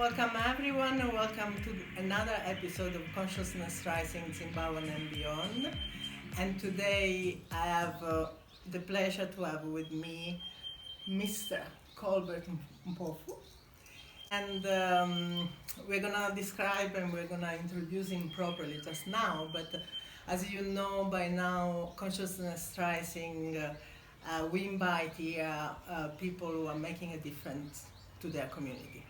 Welcome everyone, and welcome to another episode of Consciousness Rising Zimbabwe and Beyond. And today I have the pleasure to have with me Mr. Colbert Mpofu. And we're gonna describe and we're gonna introduce him properly just now, but as you know by now, Consciousness Rising, we invite here people who are making a difference to their community.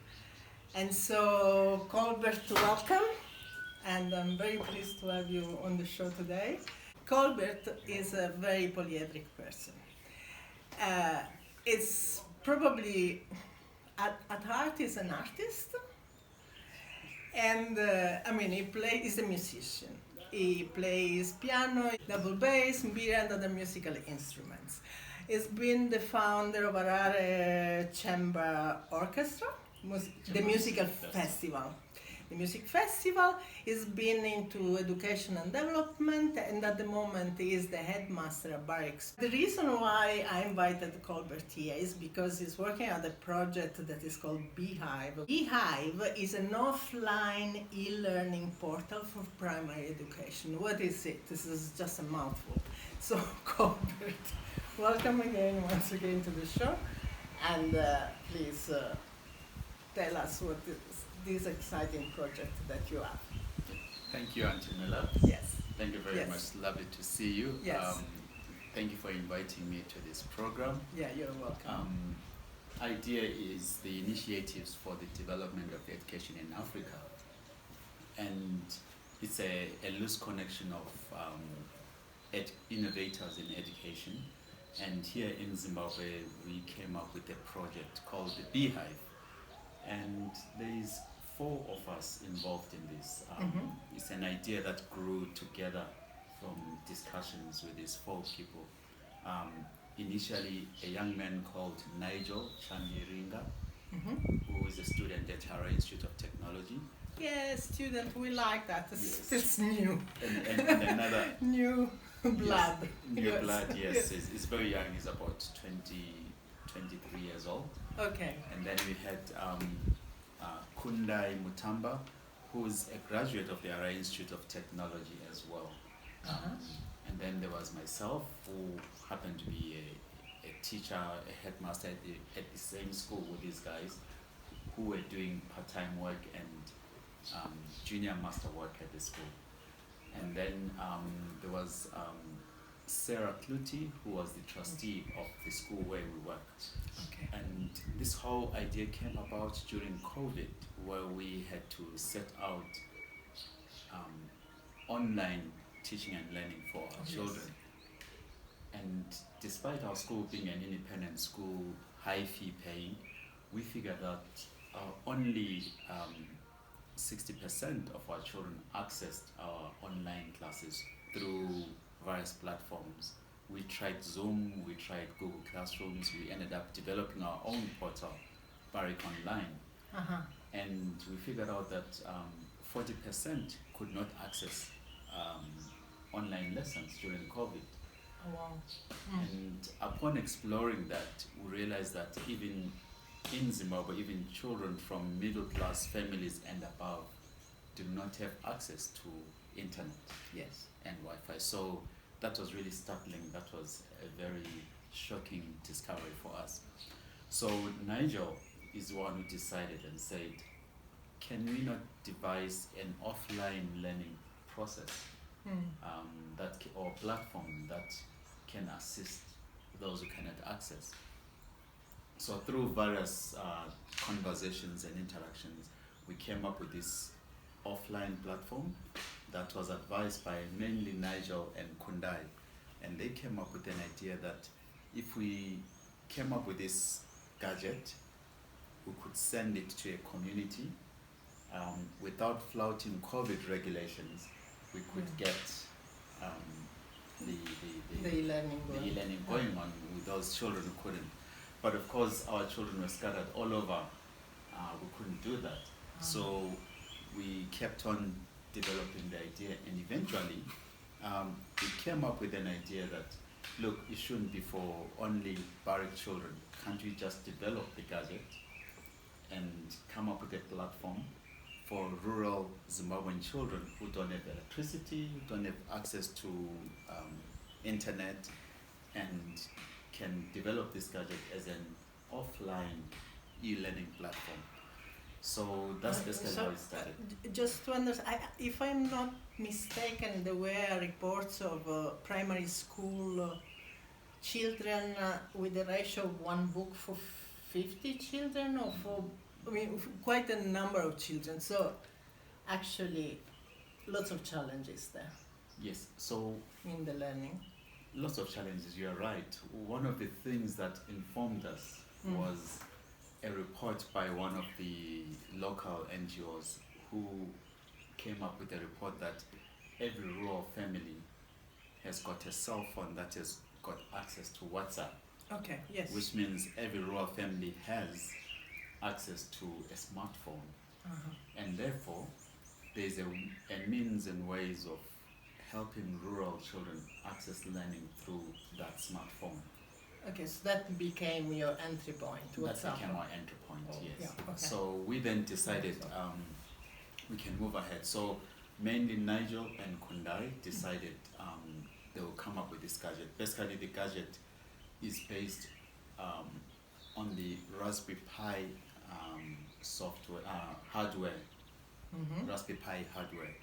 And so, Colbert, welcome, and I'm very pleased to have you on the show today. Colbert is a very polyhedric person. It's probably, at heart, he's an artist, and he's a musician. He plays piano, double bass, mbira, and other musical instruments. He's been the founder of Harare Chamber Orchestra, the musical festival. The music festival has been into education and development, and at the moment he is the headmaster at Barwick. The reason why I invited Colbert here is because he's working on a project that is called Beehive. Beehive is an offline e-learning portal for primary education. What is it? This is just a mouthful. So Colbert, welcome once again to the show, and please tell us what is this exciting project that you have. Thank you, Antonella. Yes. Thank you very much. Lovely to see you. Yes. Thank you for inviting me to this program. Yeah, you're welcome. Idea is the initiatives for the development of education in Africa. And it's a loose connection of innovators in education. And here in Zimbabwe, we came up with a project called the Beehive. And there is 4 of us involved in this. It's an idea that grew together from discussions with these 4 people. Initially, a young man called Nigel Chamiringa, who is a student at Harare Institute of Technology. Yes, student, we like that. It's new. And another new blood. Yes, new blood, yes. It's very young. He's about 23 years old. Okay. And then we had Kundai Mutamba, who's a graduate of the Harare Institute of Technology as well. And then there was myself, who happened to be a teacher, a headmaster at the same school with these guys, who were doing part-time work and junior master work at the school. And then there was Sarah Clutie, who was the trustee of the school where we worked. Okay. And this whole idea came about during COVID, where we had to set out online teaching and learning for our children. And despite our school being an independent school, high fee paying, we figured that only 60% of our children accessed our online classes through various platforms. We tried Zoom, we tried Google Classrooms, we ended up developing our own portal, Barwick Online. And we figured out that 40% could not access online lessons during COVID. Oh, wow. And upon exploring that, we realized that even in Zimbabwe, even children from middle-class families and above do not have access to internet and Wi-Fi. So that was really startling. That was a very shocking discovery for us. So Nigel is the one who decided and said, can we not devise an offline learning process or platform that can assist those who cannot access? So through various conversations and interactions, we came up with this offline platform that was advised by mainly Nigel and Kundai. And they came up with an idea that if we came up with this gadget, we could send it to a community without flouting COVID regulations. We could get the e-learning going on with those children who couldn't. But of course, our children were scattered all over. We couldn't do that. So we kept on developing the idea, and eventually we came up with an idea that, look, it shouldn't be for only Barwick children. Can't we just develop the gadget and come up with a platform for rural Zimbabwean children who don't have electricity, who don't have access to internet, and can develop this gadget as an offline e-learning platform. So that's basically how it started. Just to understand, if I'm not mistaken, there were reports of primary school children with a ratio of one book for 50 children, or for, I mean, quite a number of children. So actually, lots of challenges there Yes, so in the learning. lots of challenges, you're right. One of the things that informed us was a report by one of the local NGOs who came up with a report that every rural family has got a cell phone that has got access to WhatsApp, Okay, yes. which means every rural family has access to a smartphone, and therefore there's a means and ways of helping rural children access learning through that smartphone. Okay, so that became your entry point. That became our entry point, Oh, yes. yeah, okay. So we then decided we can move ahead. So mainly Nigel and Kundai decided they will come up with this gadget. Basically, the gadget is based on the Raspberry Pi software, hardware. Raspberry Pi hardware.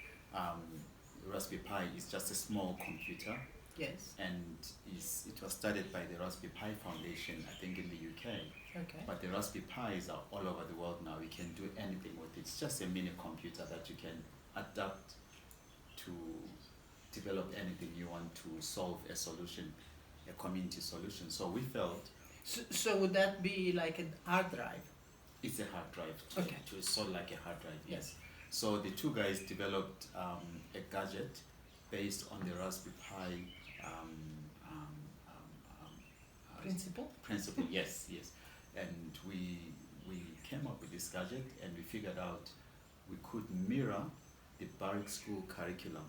Raspberry Pi is just a small computer, Yes. and it was started by the Raspberry Pi Foundation, I think in the UK. Okay. But the Raspberry Pis are all over the world now. You can do anything with it. It's just a mini computer that you can adapt to develop anything you want to solve a solution, a community solution. So we felt So would that be like a hard drive? it's a hard drive. Okay. It's sort of like a hard drive, yes. So the two guys developed a gadget based on the Raspberry Pi Principle? yes. And we came up with this gadget, and we figured out we could mirror the Barwick School curriculum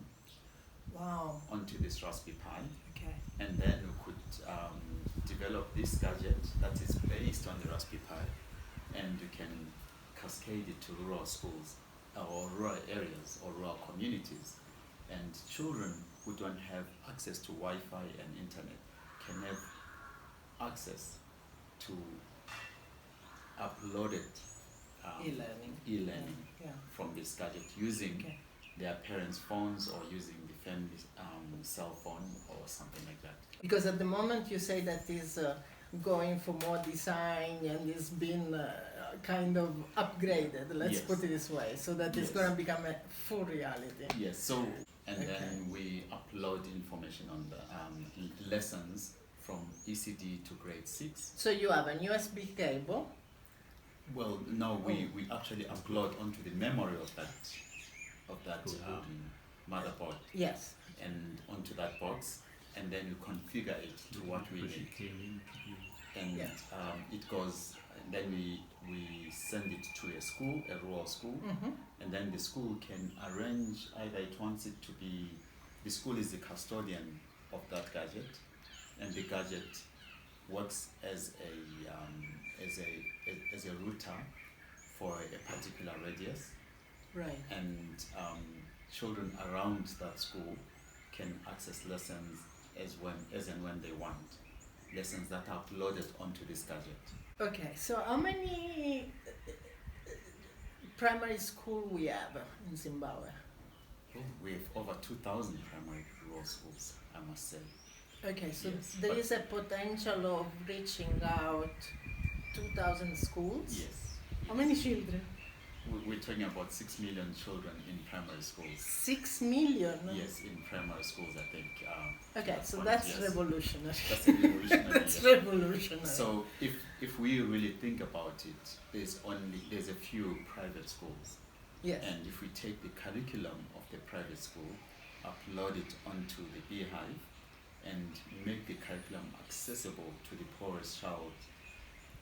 Wow. onto this Raspberry Pi, Okay. and then we could develop this gadget that is based on the Raspberry Pi, and we can cascade it to rural schools or rural areas or rural communities, and children who don't have access to Wi-Fi and internet can have access to uploaded e-learning Yeah. from this gadget using Okay. their parents' phones or using the family's cell phone or something like that. Because at the moment you say that is going for more design and it's been kind of upgraded, let's Yes. put it this way, so that it's Yes. going to become a full reality. Yes, so, and Okay. then we upload information on the lessons from ECD to grade 6. So you have a USB cable. Well, no, we actually upload onto the memory of that motherboard Yes. and onto that box, and then you configure it to what we need. And Yeah. it goes, and then we send it to a school, a rural school, and then the school can arrange, either it wants it to be, the school is the custodian of that gadget, and the gadget works as a router for a particular radius, Right. and children around that school can access lessons as and when they want, lessons that are uploaded onto this gadget. Okay, so how many primary school we have in Zimbabwe? We have over 2,000 primary rural schools, I must say. Okay, so Yes, there but- is a potential of reaching out 2,000 schools? Yes. How many children? We're talking about 6 million children in primary schools. 6 million? Yes, in primary schools, I think. Okay, so one, that's yes. revolutionary. That's revolutionary. That's yes. revolutionary. So if we really think about it, there's a few private schools, yes. and if we take the curriculum of the private school, upload it onto the Beehive, and make the curriculum accessible to the poorest child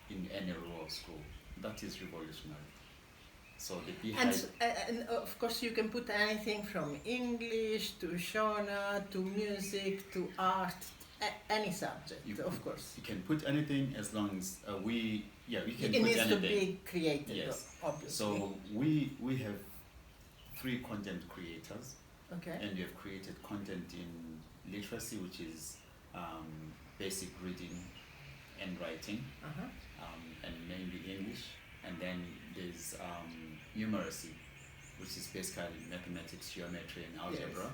in any rural school, that is revolutionary. So the Beehive. And of course you can put anything from English to Shona to music to art, Any subject, of course. You can put anything as long as we can It put needs anything. to be created, Yes. obviously. So we have 3 content creators, Okay. and we have created content in literacy, which is basic reading and writing, Uh-huh. and mainly English. And then there's numeracy, which is basically mathematics, geometry, and algebra. Yes.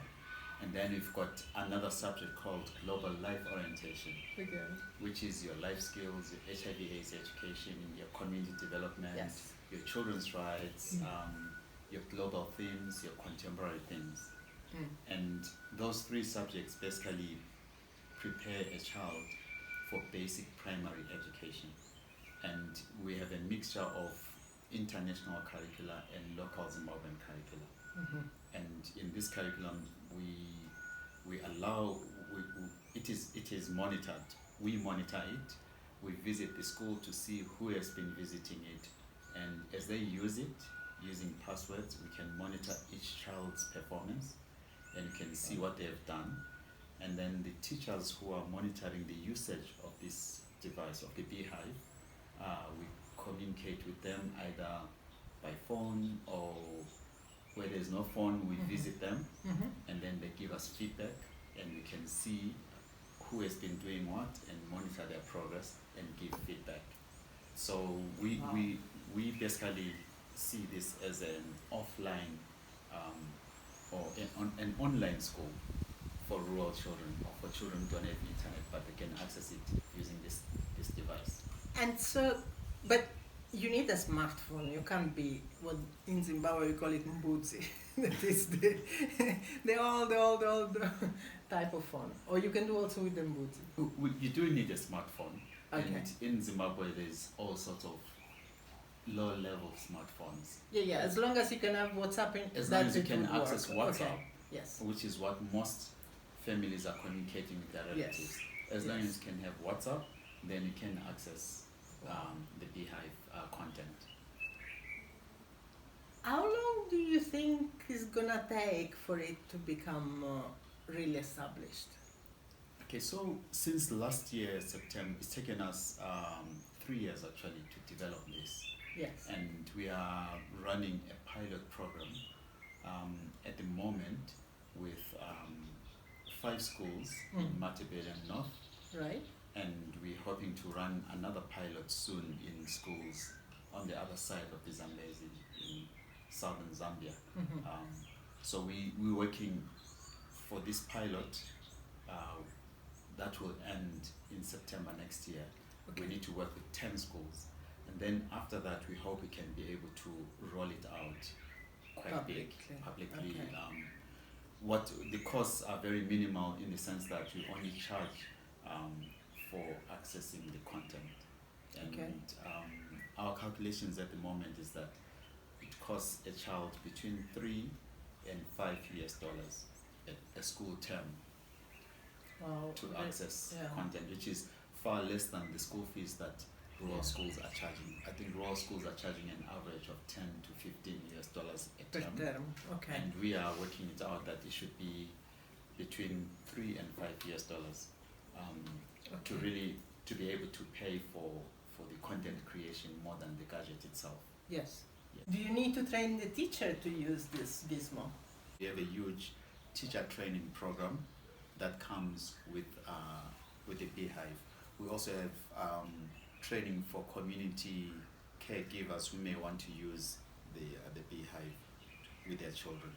And then we've got another subject called global life orientation, Okay. which is your life skills, your HIV/AIDS education, your community development, Yes. your children's rights, your global themes, your contemporary themes. And those 3 subjects basically prepare a child for basic primary education. And we have a mixture of international curricula and local Zimbabwean curricula. And in this curriculum, it is monitored. We monitor it. We visit the school to see who has been visiting it, and as they use it, using passwords, we can monitor each child's performance, and you can see what they have done. And then the teachers who are monitoring the usage of this device, of the Beehive, we communicate with them either by phone, or where there's no phone, we visit them, and then they give us feedback, and we can see who has been doing what and monitor their progress and give feedback. So we basically see this as an offline or an online school for rural children, or for children who don't have internet but they can access it using this device. And so, but you need a smartphone. You can't be what in Zimbabwe we call it mbuzi. That is the old type of phone. Or you can do also with the mbuzi. You do need a smartphone. Okay. And in Zimbabwe there's all sorts of low-level smartphones. Yeah. As long as you can have WhatsApp in, As long as you can would access work. WhatsApp, Okay. Yes. which is what most families are communicating with their relatives. As long as you can have WhatsApp, then you can access the Beehive content. How long do you think is gonna take for it to become really established? Okay, so since last year September, it's taken us 3 years actually to develop this. Yes. And we are running a pilot program at the moment with 5 schools in Matabeleland North, Right. and we're hoping to run another pilot soon in schools on the other side of the Zambezi in southern Zambia. So we're working for this pilot that will end in September next year. Okay. We need to work with 10 schools, and then after that we hope we can be able to roll it out quite big publicly. Okay. What the costs are very minimal, in the sense that we only charge for accessing the content, and Okay. Our calculations at the moment is that it costs a child between $3 and $5 a school term Wow. to access Yeah. content, which is far less than the school fees that rural schools are charging. I think rural schools are charging an average of $10 to $15 a Per term. term. Okay. And we are working it out that it should be between $3 and $5 to be able to pay for the content creation more than the gadget itself. Yes. Yeah. Do you need to train the teacher to use this gizmo? We have a huge teacher training program that comes with the Beehive. We also have training for community caregivers who may want to use the Beehive with their children.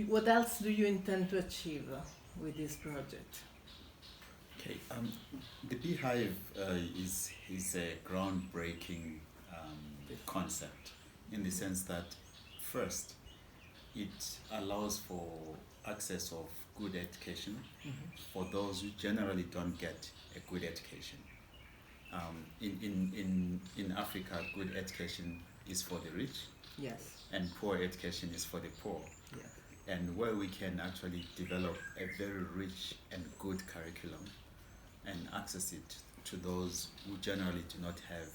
What else do you intend to achieve with this project? Okay, the Beehive is a groundbreaking concept, in the sense that first it allows for access of good education for those who generally don't get a good education. In Africa, good education is for the rich, Yes. and poor education is for the poor. Yes. And where we can actually develop a very rich and good curriculum and access it to those who generally do not have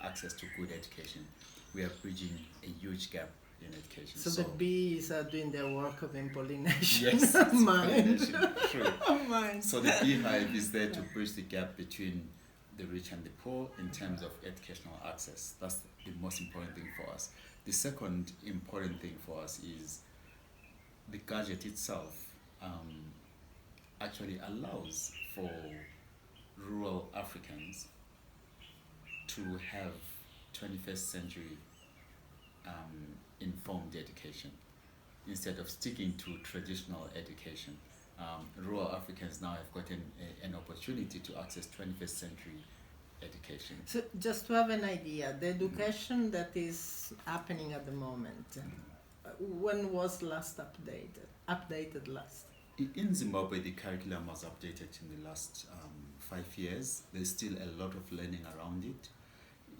access to good education, we are bridging a huge gap in education. So the bees are doing their work of pollination. Yes, of mind. pollination, true. Of mind. So the beehive is there to bridge the gap between the rich and the poor in terms of educational access. That's the most important thing for us. The second important thing for us is the gadget itself actually allows for rural Africans to have 21st century informed education instead of sticking to traditional education. Rural Africans now have gotten an opportunity to access 21st century education. So just to have an idea, the education that is happening at the moment, when was last updated last? In Zimbabwe, the curriculum was updated in the last 5 years. There's still a lot of learning around it.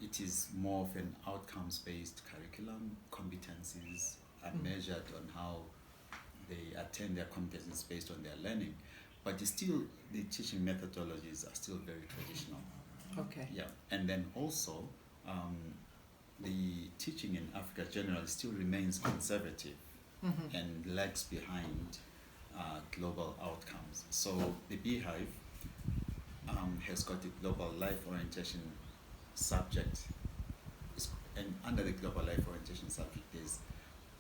It is more of an outcomes-based curriculum. Competencies are measured on how they attain their competencies based on their learning. But still, the teaching methodologies are still very traditional. Okay. Yeah, and then also, the teaching in Africa generally still remains conservative and lags behind global outcomes. So the Beehive has got the global life orientation subject, and under the global life orientation subject, there's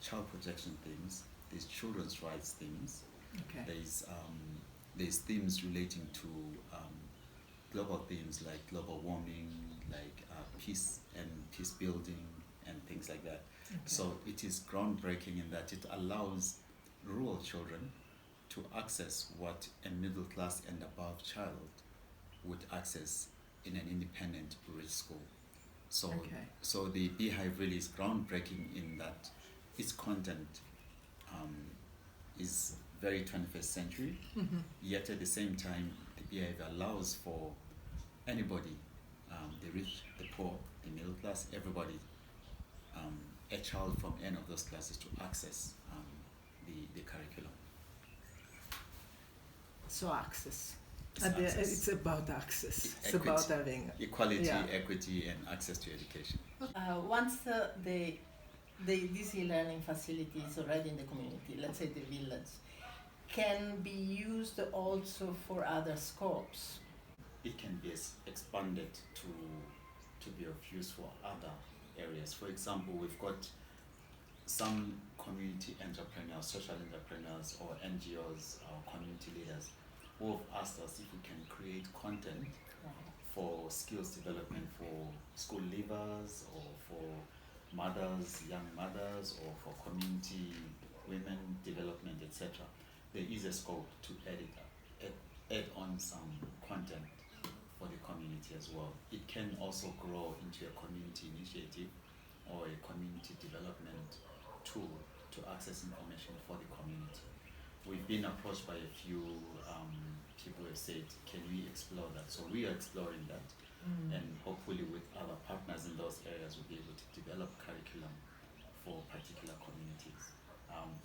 child protection themes, there's children's rights themes, Okay. there's themes relating to global themes like global warming, like peace and peace building and things like that. Okay. So it is groundbreaking in that it allows rural children to access what a middle class and above child would access in an independent rich school. So, Okay. so the Beehive really is groundbreaking in that its content is very 21st century, yet at the same time, the Beehive allows for anybody, the rich, the poor, the middle class, everybody, a child from any of those classes to access the curriculum. So access. Access. It's about access. It's Equity. about having Equality, equity, and access to education. once this e-learning facility is already in the community, let's say the village, can be used also for other scopes. It can be expanded to be of use for other areas. For example, we've got some community entrepreneurs, social entrepreneurs, or NGOs, or community leaders who have asked us if we can create content for skills development for school leavers or for mothers, young mothers, or for community women development, etc. There is a scope to add on some content for the community as well. It can also grow into a community initiative or a community development tool to access information for the community. We've been approached by a few people who have said, can we explore that? So we are exploring that, and hopefully with other partners in those areas we'll be able to develop curriculum for particular communities.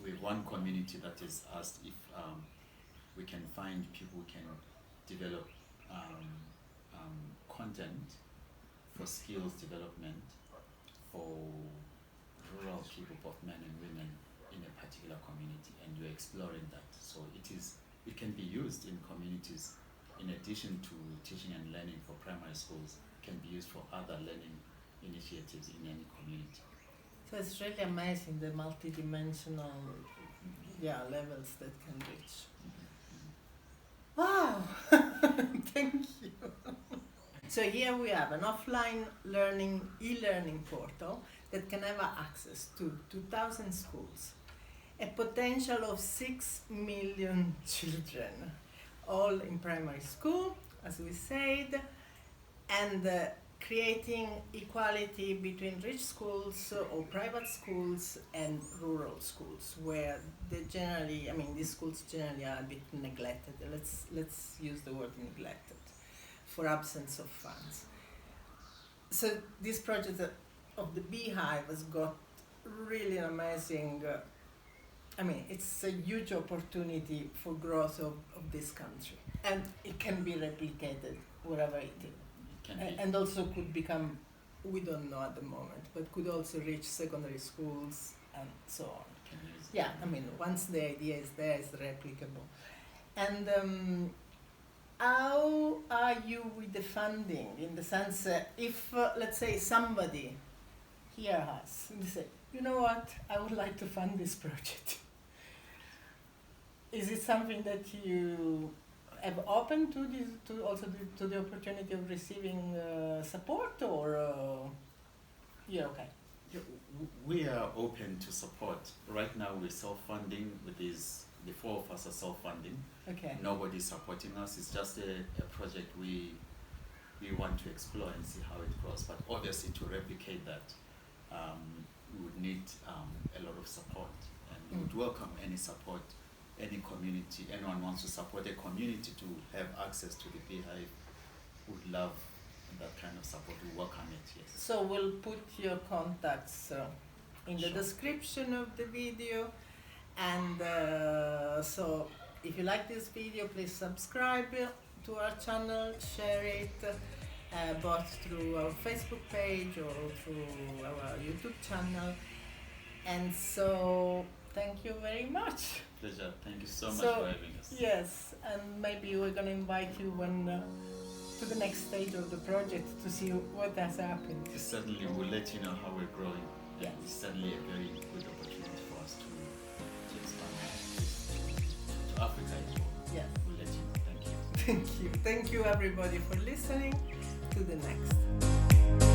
We have one community that has asked if we can find people who can develop content for skills development for rural people, both men and women, in a particular community, and we're exploring that. So it can be used in communities in addition to teaching and learning for primary schools. It can be used for other learning initiatives in any community. So it's really amazing the multidimensional levels that can reach. Wow! Thank you. So here we have an offline e-learning portal that can have access to 2,000 schools, a potential of 6 million children, all in primary school, as we said, and creating equality between rich schools or private schools and rural schools, where these schools generally are a bit neglected. Let's use the word neglected, for absence of funds. So this project of the Beehive has got really an amazing, it's a huge opportunity for growth of this country. And it can be replicated wherever it is. And also could become, we don't know at the moment, but could also reach secondary schools and so on. Can use it. Yeah, I mean, once the idea is there, it's replicable. And how are you with the funding? In the sense, if let's say somebody hear us and say, you know what, I would like to fund this project. Is it something that you have open to this, to also to the opportunity of receiving support, or yeah, okay? We are open to support. Right now we're self-funding with these, the four of us are self-funding. Okay. Nobody's supporting us. It's just a project we want to explore and see how it grows. But obviously to replicate that, we would need a lot of support. And we would welcome any support, any community, anyone wants to support a community to have access to the Beehive, would love that kind of support. We welcome it, yes. So we'll put your contacts in the Sure. description of the video, and so if you like this video, please subscribe to our channel, share it both through our Facebook page or through our YouTube channel. And so thank you very much. Pleasure. Thank you so much So, for having us. Yes, and maybe we're going to invite you when to the next stage of the project to see what has happened. Certainly, we'll let you know how we're growing. Yes. It's certainly a very good opportunity for us to expand to Africa as well. Yes. We'll let you know. Thank you. Thank you. Thank you everybody for listening. To the next.